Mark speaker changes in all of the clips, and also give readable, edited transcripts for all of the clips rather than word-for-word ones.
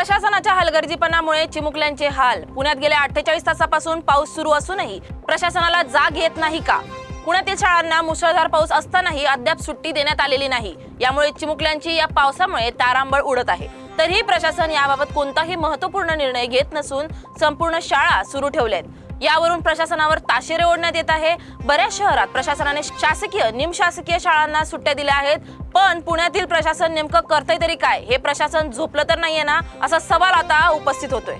Speaker 1: प्रशासनाच्या हलगर्जीपणामुळे चिमुकल्यांचे हाल। पुण्यात गेल्या 48 तासापासून पाऊस सुरू असूनही प्रशासनाला जाग येत नाही का? पुण्यातील शाळांना मुसळधार पाऊस असतानाही अद्याप सुट्टी देण्यात आलेली नाही। यामुळे चिमुकल्यांची या पावसामुळे तारांबळ उडत आहे। तरीही प्रशासन याबाबत कोणताही महत्त्वपूर्ण निर्णय घेत नसून संपूर्ण शाळा सुरू ठेवल्यात। यावरून प्रशासनावर ताशेरे ओढण्यात येत आहे। बऱ्याच शहरात प्रशासनाने शासकीय निमशासकीय शाळांना सुट्ट्या दिल्या आहेत, पण पुण्यातील प्रशासन नेमकं करतंय तरी काय? हे प्रशासन झोपलं तर नाहीये ना, असा सवाल आता उपस्थित होतोय।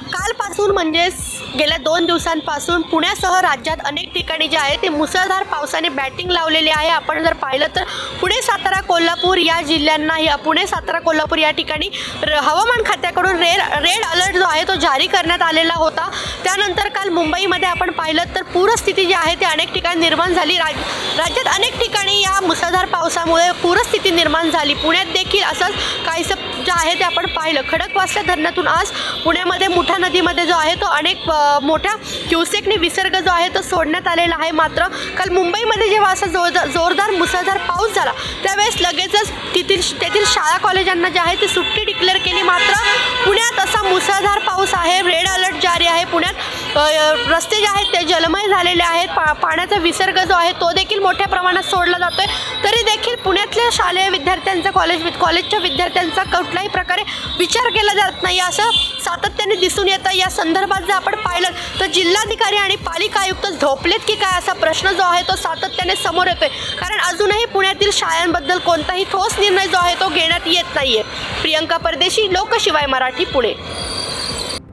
Speaker 2: कालपासून म्हणजेच गेल्या 2 दिवसांपासून पुण्यासह राज्यात अनेक ठिकाणी जे आहे ते मुसळधार पावसाने बॅटिंग लावलेली आहे। आपण जर पाहिलं तर पुणे, सातारा, कोल्हापूर या जिल्ह्यांना पुणे, सातारा, कोल्हापूर या ठिकाणी हवामान खात्याकडून रेड अलर्ट जो आहे तो जारी करण्यात आलेला होता। त्यानंतर काल मुंबईमध्ये आपण पाहिलं तर पूरस्थिती जी आहे ती अनेक ठिकाणी निर्माण झाली। राज्यात अनेक ठिकाणी या मुसळधार पावसामुळे पूरस्थिती निर्माण झाली। पुण्यात देखील असंच काहीसं जे आहे ते आपण पाहिलं। खडकवासला धरणातून आज पुण्यामध्ये मुठा नदीमध्ये जो आहे तो अनेक मोठ्या क्युसेकने विसर्ग जो आहे तो सोडण्यात आलेला आहे। मात्र काल मुंबईमध्ये जेव्हा असा जोरदार मुसळधार पाऊस झाला त्यावेळेस लगेचच तेथील शाळा कॉलेजांना जे आहे ती सुट्टी डिक्लेअर केली। मात्र पुण्यात असा मुसळधार पाऊस आहे, रेड अलर्ट जारी आहे। पुण्यात रस्ते जे आहेत ते जलमय झालेले आहेत। पाण्याचा विसर्ग जो आहे तो देखील मोठ्या प्रमाणात सोडला जातोय। तरी देखील पुण्यातल्या शालेय विद्यार्थ्यांचा कॉलेजच्या विद्यार्थ्यांचा कुठल्याही प्रकारे विचार केला जात नाही असं सातत्याने दिसून येतं। या संदर्भात जर आपण पाहिलं तर जिल्हाधिकारी आणि पालिका आयुक्त झोपलेत की काय असा प्रश्न जो आहे तो सातत्याने समोर येतोय। कारण अजूनही पुण्यातील शाळांबद्दल कोणताही ठोस निर्णय जो आहे तो घेण्यात येत नाहीये। प्रियंका परदेशी, लोकशिवाय मराठी, पुणे।